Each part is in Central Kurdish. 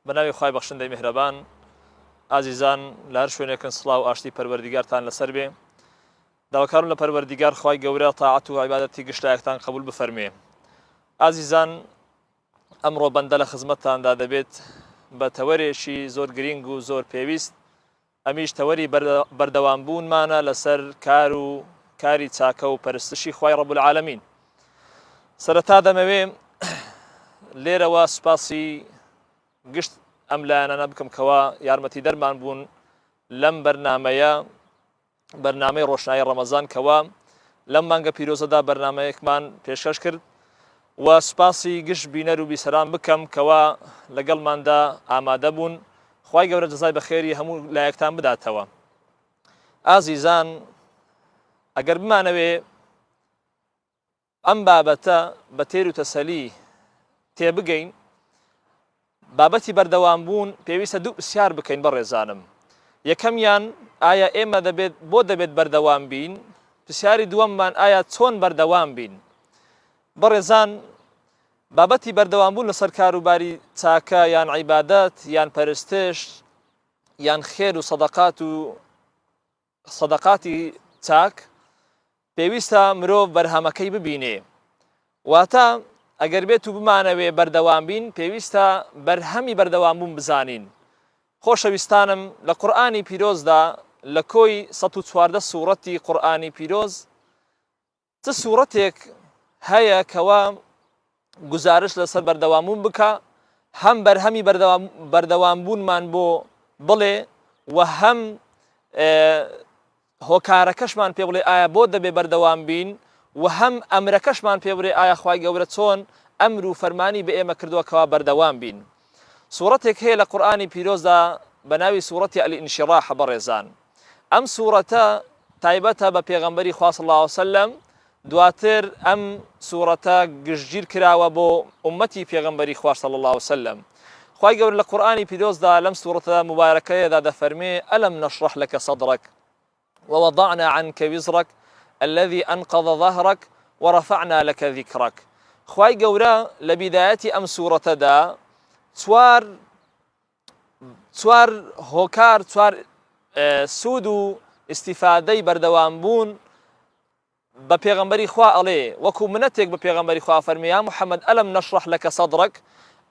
بەناوی خوای بەخشندەی میهرەبان ئازیزان لە هەر شوێنێکن سڵاو ئاشتی پەروەردیگارتان لەسەر بێ داواکارم لە پەروەردیگار خوای گەورە تاعەت و عیبادەتی گشتایەکتان قبول بفەرمێ. ئازیزان ئەمڕۆ بەندە لە خزمەتتاندا دەبێت بە تەوەرێکی زۆر گرنگ و زۆر پێویست، ئەمیش تەوەری بەردەوامبوونمانە لەسەر کار و کاری چاکە و پەرستشی خوای ڕەب العالەمین. سەرەتا دەمەوێ لێرەوە سوپاسی گشت ئەم لایەنانە بکەم کەوا یارمەتی دەرمان بوون لەم بەرنامەی ڕۆشنایی ڕەمەزان کەوا لەم مانگە پیرۆزەدا بەرنامەیەکمان پێشکەش کرد و سوپاسی گشت بینەر و بیسەران بکەم کەوا لەگەڵماندا ئامادە بوون. خوای گەورە جەزای بەخێری هەموو لایەکتان بداتەوە. ئازیزان ئەگەر بمانەوێ ئەم بابەتە بە تێر و تەسەلی تێبگەین، بابەتی بەردەوامبوون پێویستە دوو پرسیار بکەین بەڕێزانم. یەکەمیان ئایا ئێمە دەبێت بەردەوام بین؟ پرسیاری دووەممان ئایا چۆن بەردەوام بین؟ بەڕێزان بابەتی بەردەوامبوون لەسەر کاروباری چاکە یان عیبادەت یان پەرستش یان خێر و سەدەقاتی چاک پێویستە مرۆڤ بەرهەمەکەی ببینێ. واتە ئەگەر بێت و بمانەوێ بەردەوام بین پێویستە بەرهەمی بەردەوامبوون بزانین. خۆشەویستانم لە قورئانی پیرۆزدا لە کۆی 114 سوورەتی قورئانی پیرۆز چ سوورەتێک هەیە کەوا گزارش لەسەر بەردەوامبوون بکە، هەم بەرهەمی بەردەوامبوونمان بۆ بڵێ و هەم هۆکارەکەشمان پێ بڵێ ئایا بۆ دەبێ بەردەوام بین و هەم ئەمرەکەشمان پێ بڵێ ئایا خوای گەورە چۆن ئەمر و فەرمانی بە ئێمە کردووە کەوا بەردەوام بین. سوورەتێک هەیە لە قورئانی پیرۆزدا بە ناوی سوورەتی ئەلئینشیراح بەڕێزان. ئەم سوورەتە تایبەتە بە پێغەمبەری خوا صلی الله علیه وسلم، دواتر ئەم سوورەتە گشتگیر کراوە بۆ ئومەتی پێغەمبەری خوا صلی الله علیه وسلم. خوای گەورە لە قورئانی پیرۆزدا لەم سوورەتە مبارەکەیەدا دەفەرمێ ئەلەم نەشرح لەکە صەدرەک ووضعنا عنك وزرك الذي أنقض ظهرك ورفعنا لك ذكرك. خوای گەورە لە بیدایەتی ئەم سوورەتەدا چوار هۆکار، چوار سوود و ئیستیفادەی بەردەوامبوون بە پێغەمبەری خوا ئەڵێ، وەکو منەتێک بە پێغەمبەری خوا فەرمێ یا محەممەد ئەلەم نەشرح لەکە سەدرەک،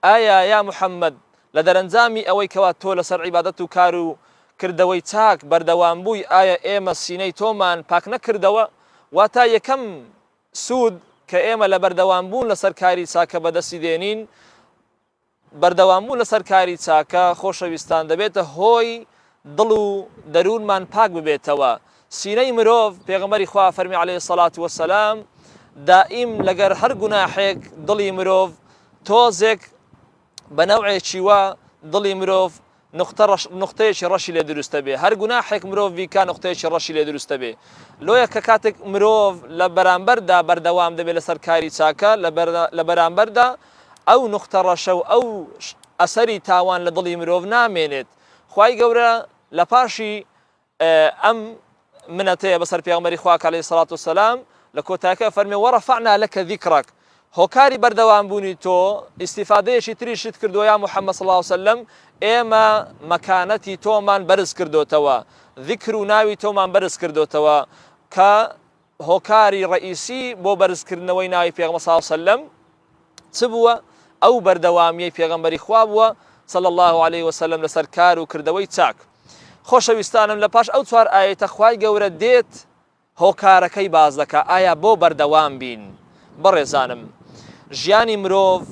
ئایا یا محەممەد لە دەرەنجامی ئەوەی کەوا تۆ لەسەر عیبادەت و کار و کردەوەی چاک بەردەوامبووی ئایا ئێمە سینەی تۆمان پاک نەکردەوە؟ واتە یەکەم سوود کە ئێمە لە بەردەوامبوون لەسەر کاری چاکە بەدەستی دێنین، بەردەوامبوون لەسەر کاری چاکە خۆشەویستان دەبێتە هۆی دڵ و دەروونمان پاک ببێتەوە. سینەی مرۆڤ پێغەمبەری خوا فەرمی عەلەیهی سەڵات وەسەلام دائیم لەگەر هەر گوناحێک دڵی مرۆڤ تۆزێک بە نەوعێکی وا دڵی مرۆڤ نقطەیەکی ڕەشی لێ دروستە بێ، هەر گوناحێک مرۆڤ بیکا نقطەیەکی ڕەشی لێ دروستە بێ. لۆیە کە کاتێک مرۆڤ لە بەرامبەردا بەردەوام دەبێت لەسەر کاری چاکە، لە بەرامبەردا ئەو نقطە ڕەشە و ئەو ئەسەری تاوان لە دڵی مرۆڤ نامێنێت. خوای گەورە لە پاشی ئەم منەتەیە بەسەر پێغەمبەری خوا عەلەیهی سەڵات وەسەلام لە کۆتاکە فەرمێ وەڕەفەعنا لەکە ذیکرەک، هۆکاری بەردەوامبوونی تۆ ئیستیفادەیەکی تریشت کردووە یا محەممەد صلی الله علیه وسلم، ئێمە مەکانەتی تۆمان بەرز کردوتەوە، ذیکر و ناوی تۆمان بەرز کردوتەوە کە هۆکاری ڕئیسی بۆ بەرزکردنەوەی ناوی پێغەمبەر صلی الله علیه وسلم چ بووە؟ ئەو بەردەوامیەی پێغەمبەری خوا بووە صلی الله علیه وسلم لەسەر کار و کردەوەی چاک. خۆشەویستانم لە پاش ئەو چوار ئاەتە خوای گەورە دێت هۆکارەکەی باز دەکا ئایا بۆ بەردەوام بین. بەڕێزانم ژیانی مرۆڤ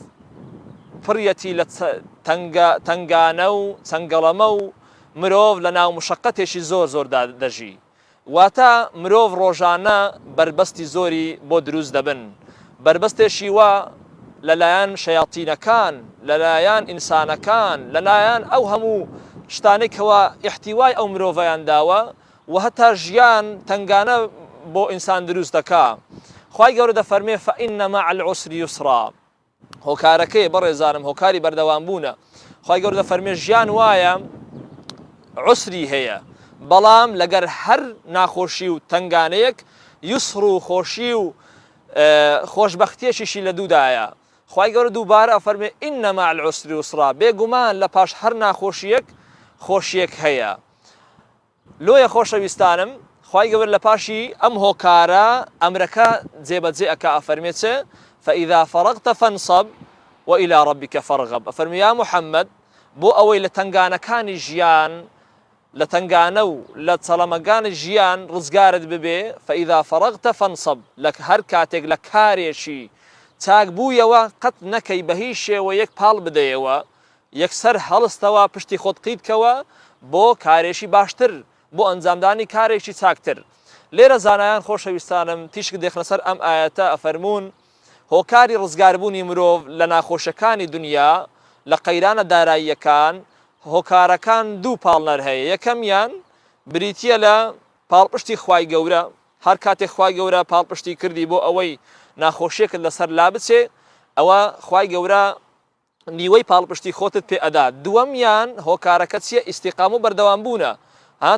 پڕیەتی لە تەنگانە و چەنگەڵەمە و مرۆڤ لە ناو مشەقەتێکی زۆر دەژی. واتە مرۆڤ ڕۆژانە بربەستی زۆری بۆ دروست دەبن، بربەستێکی وا لەلایەن شەیاطینەکان، لەلایەن ئینسانەکان، لەلایەن ئەو هەموو شتانەی کەوا ئیحتیوای ئەو مرۆڤیان داوە و هەتا ژیان تەنگانە بۆ ئینسان دروست دەکا. خوای گەورە دەفەرمێ فەئینە مەع العوسری یوسرا، هۆکارەکەی بەڕێزانم هۆکاری بەردەوامبوونە. خوای گەورە دەفەرمێ ژیان وایە عوسری هەیە، بەڵام لەگەر هەر ناخۆشی و تەنگانەیەک یوسر و خۆشی و خۆشبەختیەکیشی لە دوودایە. خوای گەورە دووبارە ئەفەرمێ ئینە مع العسر یسرا، بێگومان لە پاش هەر ناخۆشیەک خۆشیەک هەیە. لۆیە خۆشەویستانم، خوای گەورە لە پاشی ئەم هۆکارە ئەمرەکە جێبەجێ ئەکا ئەفەرمێت چێ فإذا فرغت فانصب وإلى ربك فارغب. ئەفەرمی یا محەممەد بۆ ئەوەی لە تنگانەکانی ژیان لە تنگانە و لە چەڵەمەگانی ژیان ڕزگارت ببێ فإذا فرغت فانصب، لە هەر کاتێک لە کارێکی چاک بوویەوە قەت نەکەی بە هیچ شێوەیەک پاڵ بدەیەوە، یەکسەر هەڵستەوە پشتی خۆت قیتکەوە بۆ کارێکی باشتر، بۆ ئەنجامدانی کارێکی چاکتر. لێرە زانایان خۆشەویستانم تیشک دێخنە سەر ئەم ئاەتە ئەفەرمونون هۆکاری ڕزگاربوونی مرۆڤ لە ناخۆشەکانی دنیا لە قەیرانە داراییەکان هۆکارەکان دوو پاڵنەر هەیە. یەکەمیان بریتیە لە پاڵپشتی خوای گەورە، هەر کاتێک خوای گەورە پاڵپشتی کردی بۆ ئەوەی ناخۆشیەکت لەسەر لا بچێ، ئەوە خوای گەورە نیوەی پاڵپشتی خۆتت پێ ئەدا. دووەمیان هۆکارەکە چیە؟ ئیستیقام و بەردەوام بوونە.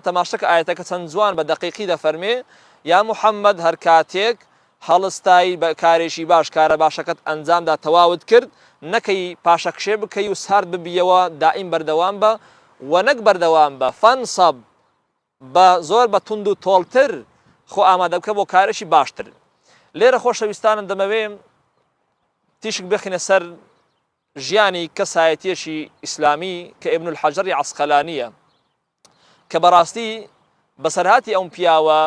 تەماشەکە ئاەتەکە چەند جوان بە دەقیقی دەفەرمێ یا محەممەد هەر کاتێک هەڵستای بە کارێکی باش کارە باشەکەت ئەنجامدا تەواوت کرد، نەکەی پاشەکشێ بکەی و سارد ببیەوە، دائیم بەردەوام بە و نەک بەردەوام بە فەنسەب بە زۆر بە تونند و تۆڵتر خۆ ئامادە بکە بۆ کارێکی باشتر. لێرە خۆشەویستانم دەمەوێ تیشک بخینە سەر ژیانی کەسایەتیەکی ئیسلامی کە ئیبن الحەجەری عەسقەلانیە کە بەڕاستی بەسەرهاتی ئەم پیاوە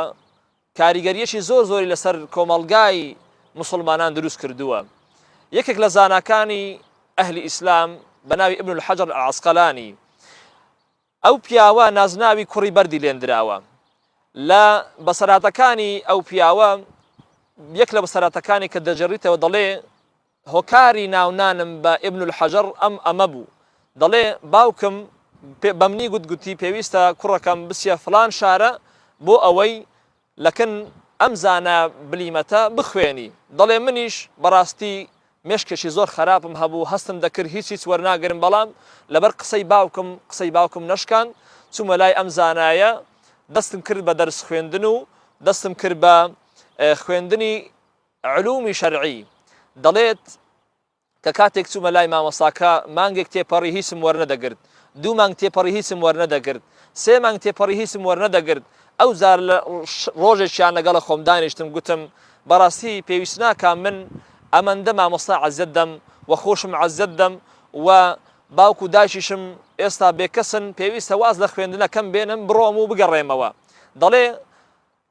کاریگەریەکی زۆر زۆری لەسەر کۆمەڵگای مسلمانان دروست کردووە. یەکێک لە زاناکانی ئەهلی ئیسلام بە ناوی ئیبن الحەجەر عەسقەلانی، ئەو پیاوە نازناوی کوڕی بەردی لێندراوە. لە بەسەراتەکانی ئەو پیاوە یەک لە بەسەراتەکانی کە دەجێڕیتەوە دەڵێ هۆکاری ناونانم بە ئیبن الحەجەر ئەمە بوو، دەڵێ باوکم بەمنی گوتگوتی پێویستە کوڕەکەم بچێ فڵان شارە بۆ ئەوەی لەکن ئەم زانە بلیمەتە بخوێنی. دەڵێ منیش بەڕاستی مێشکێکی زۆر خراپم هەبوو، هەستم دەکرد هیچ وەرناگرم، بەڵام لەبەر قسەی باوکم نەشکان چوومە لای ئەم زانایە، دەستم کرد بە دەرس خوێندن و دەستم کرد بە خوێندنی علومی شەرعی. دەڵێت کە کاتێک چوومە لای مامۆستاکە مانگێک تێپەڕی هیچم وەرنەدەگرت، 2 مانگ تێپەڕی هیچم وەرنەدەگرت، 3 مانگ تێپەڕی هیچم وەرنەدەگرت. ئەو زار لە ڕۆژێکیان لەگەڵە خۆم دانیشتم گوتم بەڕاستی پێویست ناکە من ئەمەندە مامۆستا عەزیەت دەم و خۆشم عەزیەت دەم و باوکو دایکیشم ئێستا بێکەسن، پێویستە واز لە خوێندنەکەم بێنم بڕۆم و بگەڕێمەوە. دەڵێ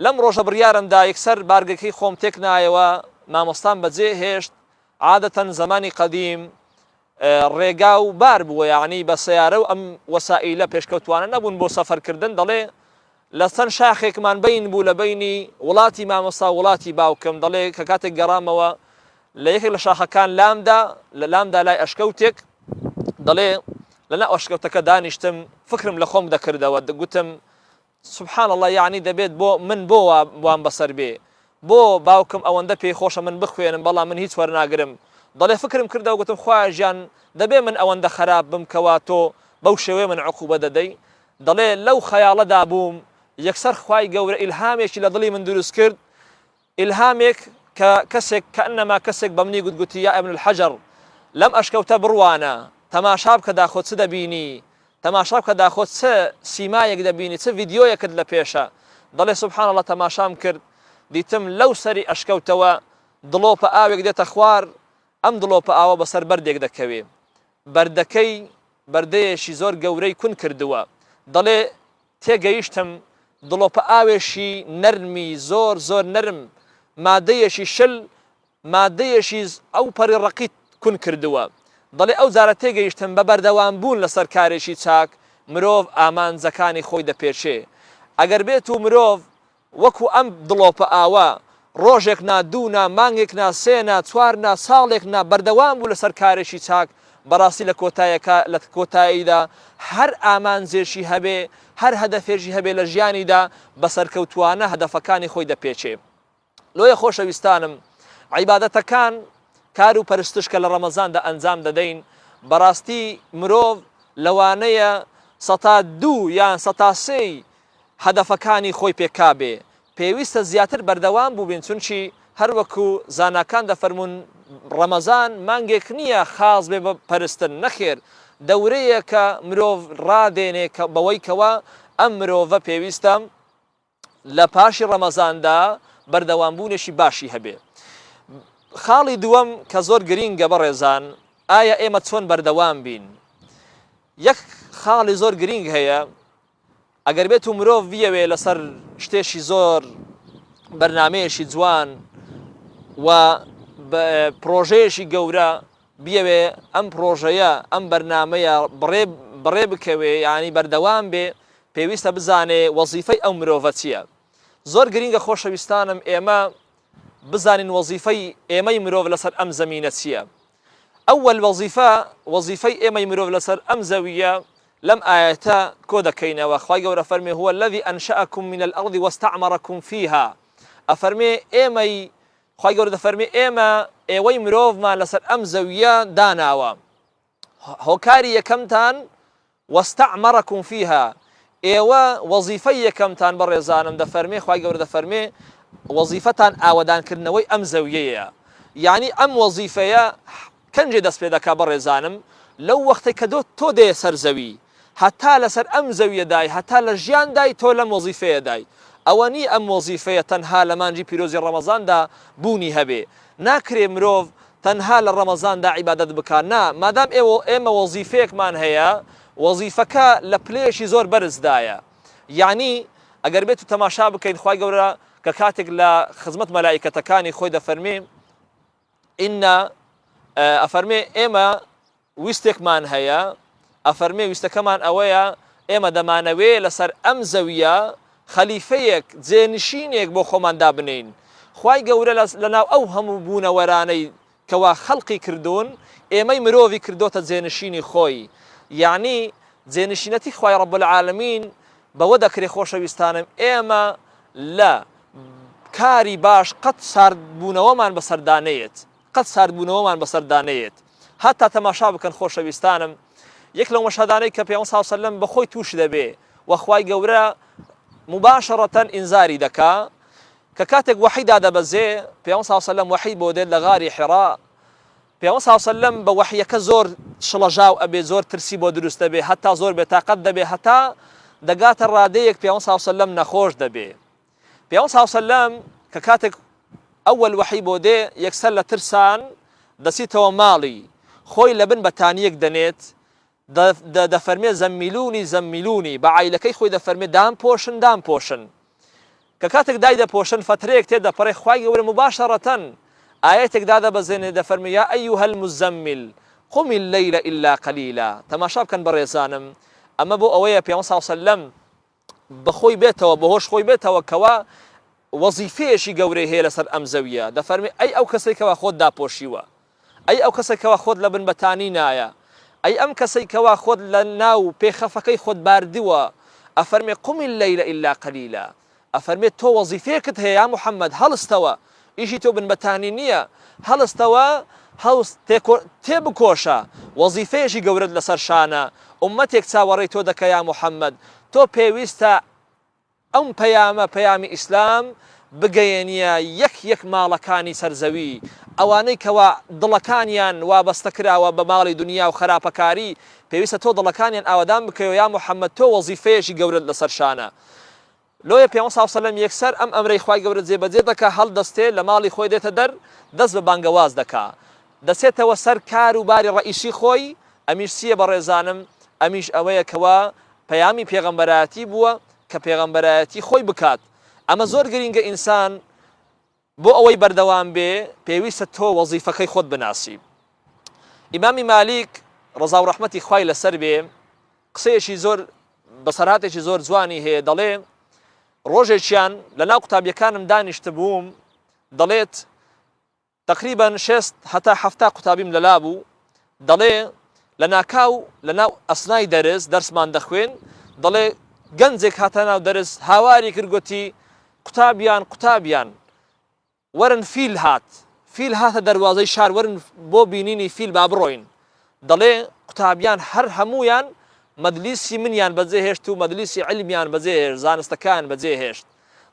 لەم ڕۆژە بڕیارمدا یەکسەر بارگەکەی خۆم تێک نایەوە، مامۆستام بەجێ هێشت. عادەتەن زمانی قەدیم ڕێگا و بار بووە، یعنی بە سەیارە و ئەم وەسائیلە پێشکەوتوانە نەبوون بۆ سەفەرکردن. دەڵێ لە چەند شاخێکمان بین بوو لە بینی وڵاتی مامۆستا وڵاتی باوکم. دەڵێ کە کاتێک گەڕامەوە لە یەکێک لە شاخەکان لامدا لای ئەشکەوتێک، دەڵێ لەنا ئەشکەوتەکە دانیشتم فکرم لە خۆم دەکردەوە، دەگوتم سبحان الله، یعنی دەبێت من بۆ وام بەسەر بێ، بۆ باوکم ئەوەندە پێی خۆشە من بخوێنم بەڵام من هیچ وەرناگرم. دەڵێ فکرم کردەوە گوتم خوایە ژیان دەبێ من ئەوەندە خراپ بم کەوا تۆ بەو شێوەیە من عقوبە دەدەی. دەڵێ لەو خەیاڵەدا بووم، یەکسەر خوای گەورە ئیلهامێکی لە دڵی من دروست کرد، ئیلهامێک کە کەسێک کەئەنەما کەسێک بەمنی گوتگوتی یا ئیبن الحەجەر لەم ئەشکەوتە بڕوانە، تەماشا بکە داخۆت چ دەبینی، تەماشا بکە داخۆت چ سیمایەک دەبینی، چ ڤیدیۆیەکت لە پێشە. دەڵێ سبحان الله تەماشام کرد، دیتم لەو سەری ئەشکەوتەوە دڵۆپە ئاوێک دێتە خوار، ئەم دڵۆپە ئاوە بەسەر بەردێک دەکەوێ، بەردەکەی بەردەیەشی زۆر گەورەی کون کردووە. دەڵێ تێگەیشتم دڵۆپە ئاوێشی نەرمی زۆر زۆر نەرم، مادەیەشی شل، مادەیەشی ئەو پەری ڕەقیت کون کردووە. دەڵێ ئەو جارە تێگەیشتم بە بەردەوام بوون لەسەر کارێکی چاک مرۆڤ ئامانجەکانی خۆی دەپێچێ. ئەگەر بێت و مرۆڤ وەکو ئەم دڵۆپە ئاوە ڕۆژێک نا، 2 نا، مانگێک نا، 3 نا، 4 نا، ساڵێک نا بەردەوام بوو لەسەر کارێکی چاک، بەڕاستی لە کۆتاییدا هەر ئامانجێشی هەبێ، هەر هەدەفێژی هەبێ لە ژیانیدا بەسەرکەوتوانە هەدەفەکانی خۆی دەپێچێ. لۆیە خۆشەویستانم، عیبادەتەکان کار و پەرستش کە لە ڕەمەزاندا ئەنجام دەدەین، بەڕاستی مرۆڤ لەوانەیە 102 یان 103 هەدەفەکانی خۆی پێکابێ. پێویستە زیاتر بەردەوام بوو بین، چونکی هەروەکو زاناکان دەفەرمون ڕەمەزان مانگێک نییە خاز بێ بە پەرستن نەخێر دەورەیە کە مرۆڤ ڕادێنێ بەوەی کەوە ئەم مرۆڤە پێویستە لە پاشی ڕەمەزاندا بەردەوامبوونێکی باشی هەبێ. خاڵی دووەم کە زۆر گرینگە بەڕێزان ئایا ئێمە چۆن بەردەوام بین. یەک خاڵی زۆر گرنگ هەیە ئەگەر بێت و مرۆڤ بیەوێ لەسەر شتێکی زۆر بەرنامەیەشی جوان و پرۆژەیەشی گەورە بیەوێ ئەم پرۆژەیە ئەم بەرنامەیە بڕێ بکەوێ ینی بەردەوام بێ پێویستە بزانێ وەزیفەی ئەو مرۆڤە چییە. زۆر گرینگە خۆشەویستانم ئێمە بزانین وەزیفەی ئێمەی مرۆڤ لەسەر ئەم زەمینە چییە. ئەوەل وەزیفەی ئێمەی مرۆڤ لەسەر ئەم زەویە لەم ئاەتە کۆ دەکەینەوە. خوای گەورە فەرمێ هو الذي أنشأكم من الأرض واستعمركم فيها. ئەفەرمێ ئێمەی خوای گەورە دەفەرمێ ئێوەی مرۆڤمان لەسەر ئەم زەویە داناوە هۆکاری یەکەمتان واستعمركم فيها. ئێوە وەزیفەی یەکەمتان بەڕێزانم دەفەرمێ خوای گەورە دەفەرمێ وەزیفەتان ئاوەدانکردنەوەی ئەم زەویەیە. یعنی ئەم وەزیفەیە کەنجێ دەست پێ دەکا بەڕێزانم لەو وەختەی کە تۆ دێ سەر زەوی هەتا لەسەر ئەم زەویەدای هەتا لە ژیاندای تۆ لەم وەزیفەیەدای. ئەوە نی ئەم وەزیفەیە تەنها لە مانجی پیرۆزی ڕەمەزاندا بوونی هەبێ. ناکرێ مرۆڤ تەنها لە ڕەمەزاندا عیبادەت بکات. نا مادام ئێمە وەزیفەیەکمان هەیە وەزیفەکە لە پلێشی زۆر بەرزدایە. یعنی ئەگەر بێت و تەماشا بکەین خوای گەورە کە کاتێک لە خزمەت مەلائیکەتەکانی خۆی دەفەرمێ ئینە ئەفەرمێ ئێمە ویستێکمان هەیە ئەفەرمێ ویستەکەمان ئەوەیە ئێمە دەمانەوێ لەسەر ئەم زەویە خەلیفەیەک جێنشینێک بۆ خۆمان دابنین. خوای گەورە لەناو ئەو هەموو بوونەوەرانەی کەوا خەڵقی کردوون ئێمەی مرۆڤی کردۆتە جێنشینی خۆی. یعنی جێنشینەتی خوای ڕەب العالەمین بەوە دەکرێ خۆشەویستانم ئێمە لە کاری باش قەت ساردبوونەوەمان بەسەردانەیەت هەتا تەماشا بکەن خۆشەویستانم. یەک لەو مەشهەدانەی کە پێغەمبەر صلی الله علیه و سلم بەخۆی توش دەبێ و خوای گەورە مباشرەتەن ئینزاری دەکا کە کاتێک وحی دادەبەزێ پێغەمبەر صلی الله علیه و سلم وحی بۆ دێت لە غاری حیرا. پێغەمبەر صلی الله علیه و سلم بە وحیەکە زۆر شڵەژاو ئەبێ زۆر ترسی بۆ دروست دەبێ هەتا زۆر بێتاقەت دەبێ هەتا دەگاتە ڕادەیەک پێغەمبەر صلی الله علیه و سلم نەخۆش دەبێ. پێغەمبەر صلی الله علیه و سلم کە کاتێک ئەوەل وحی بۆ دێ یەکسەر لە ترسان دەچیتەوە ماڵی خۆی لەبن بەتانیەک دەنێت دەفەرمێ زەممیلونی بە عایلەکەی خۆی دەفەرمێ دامپۆشن کە کاتێک دای دەپۆشن فترەیەک تێدەپەڕێ خوای گەورە مباشرەتەن ئاەتێک دادەبەزێنێ دەفەرمێ یا ئەیوهە المزەمل قم الليل إلا قليلا. تەماشا بکەن بەڕێزانم ئەمە بۆ ئەوەیە پێغەمبەر صلی الله علیه و سلم بەخۆی بێتەوە بەهۆش خۆی بێتەوە کەوا وەزیفەیەشی گەورەی هەیە لەسەر ئەم زەویە. دەفەرمێ ئەی ئەو کەسێک کەوا خۆت داپۆشیوە ئەی ئەو کەسێک کەوا خۆت لە بن بەتانی نایە ئەی ئەم کەسەی کەوا خۆت لە ناو پێخەفەکەی خۆت باردووە ئەفەرمێ قم الليل إلا قليلا. ئەفەرمێ تۆ وەزیفەیەکت هەیە یا محەممەد هەڵستەوە ئیشی تۆ بن بەتانی نییە هەڵستەوە تێبکۆشە وەزیفەیەشی گەورەت لەسەر شانە ئومەتێک چاوەڕێی تۆ دەکە یا محەممەد تۆ پێویستە ئەم پەیامی ئیسلام بگەیەنیە یەک ماڵەکانی سەرزەوی ئەوانەی کەوا دڵەکانیان وابەستە کراوە بە ماڵی دنیا و خراپەکاری پێویستە تۆ دڵەکانیان ئاوادان بکەوە یا محەممەد تۆ وەزیفەیەشی گەورەت لەسەر شانە. لۆیە پێغەمبەر صلی الله علیه و سلم یەکسەر ئەم ئەمرەی خوای گەورە جێبەجێ دەکا هەڵدەستێ لە ماڵی خۆی دێتە دەر دەست بە بانگەواز دەکا دەسێتەوە سەر کار و باری ڕئیسی خۆی. ئەمیش چییە بەڕێزانم ئەمیش ئەوەیە کەوا پەیامی پێغەمبەرایەتی بووە کە پێغەمبەرایەتی خۆی بکات. ئەمە زۆر گرینگە ئینسان بۆ ئەوەی بەردەوام بێ پێویستە تۆ وەزیفەکەی خۆت بناسی. ئیمامی مالیک ڕەزا و ڕەحمەتی خوای لەسەر بێ قسەیەکی زۆر بەسەرهاتێکی زۆر جوانی هەیە دەڵێ ڕۆژێکیان لەناو قوتابیەکانم دانیشتە بووم دەڵێت تقریبا 6 هەتا 7 قوتابیم لەلا بوو دەڵێ لەناو ئەسنای دەرسمان دەخوێن دەڵێ گەنجێک هاتە ناو دەرس هاواری کرد گوتی قوتابیان وەرن فیل هاتە دەروازەی شار وەرن بۆ بینینی فیل با بڕۆین. دەڵێ قوتابیان هەر هەمویان مەجلیسی منیان بەجێهێشت و مەجلیسی علمیان بەجێهێشت زانستەکان بەجێهێشت.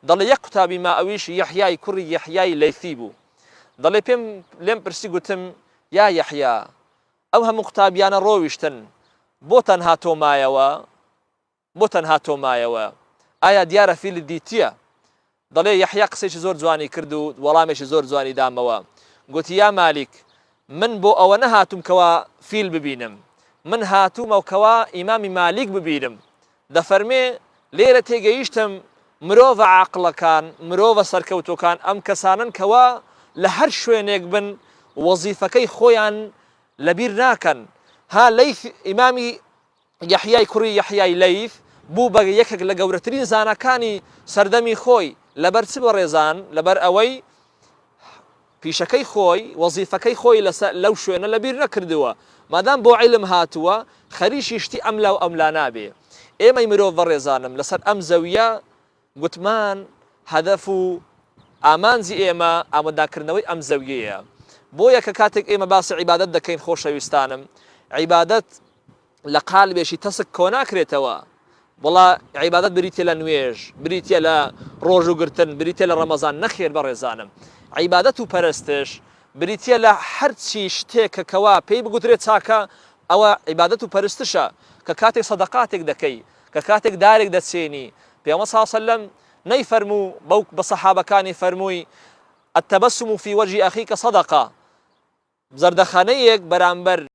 دەڵێ یەک قوتابی ما ئەویش یەحیای کوڕی یەحیای لەیثی بوو. دەڵێ لێم پرسی گوتم یا یەحیا ئەو هەموو قوتابیانە ڕۆویشتن بۆ تەنها تۆمایەوە ئایا دیارە فیلت دیتیە؟ دەڵێ یەحیا قسەیکی زۆر جوانی کرد و وەڵامێکی زۆر جوانی دامەوە گوتی یا مالیک من بۆ ئەوە نەهاتوم کەوا فیل ببینم من هاتوومە کەوا ئیمامی مالیک ببینم دەفەرمێ لێرە تێگەیشتم مرۆڤە عاقڵەکان مرۆڤە سەرکەوتۆکان ئەم کەسانن کەوا لە هەر شوێنێک بن وەزیفەکەی خۆیان لەبیر ناکەن ها لەیث ئیمامی یەحیای کوڕی یەحیای لەیث بوو بە یەکێک لە گەورەترین زانەکانی سەردەمی خۆی لەبەر چ بەڕێزان لەبەر ئەوەی پیشەکەی خۆی وەزیفەکەی خۆی لەو شوێنە لەبیر نەکردووە مادام بۆ عیلم هاتووە خەریشی شتی ئەملا و ئەملا نابێ ئێمەی مرۆڤ بەڕێزانم لەسەر ئەم زەویە گوتمان هەدەف و ئامانجی ئێمە ئامادەکردنەوەی ئەم زەویەیە بۆیە کە کاتێک ئێمە باسی عیبادەت دەکەین خۆشەویستانم عیبادەت لە قالبێشی تەسک کۆ ناکرێتەوە وڵا عیبادەت بریتە لە نوێژ بریتە لە ڕۆژ و گرتن بریتە لە ڕەمەزان نەخێر بەڕێزانم عیبادەت و پەرستش بریتە لە هەرچی شتێکە کەوا پێی بگوترێت چاکە ئەوە عیبادەت و پەرستشە کە کاتێک سەدەقاتێک دەکەی کە کاتێک دارێک دەچێنی پێغەمبەر صلی الله علیه وسلم نەیفەرموو بەو بە سەحابەکانی فەرمووی التبسم في وجه أخيك صدقة زەردەخانەیەک بەرامبەر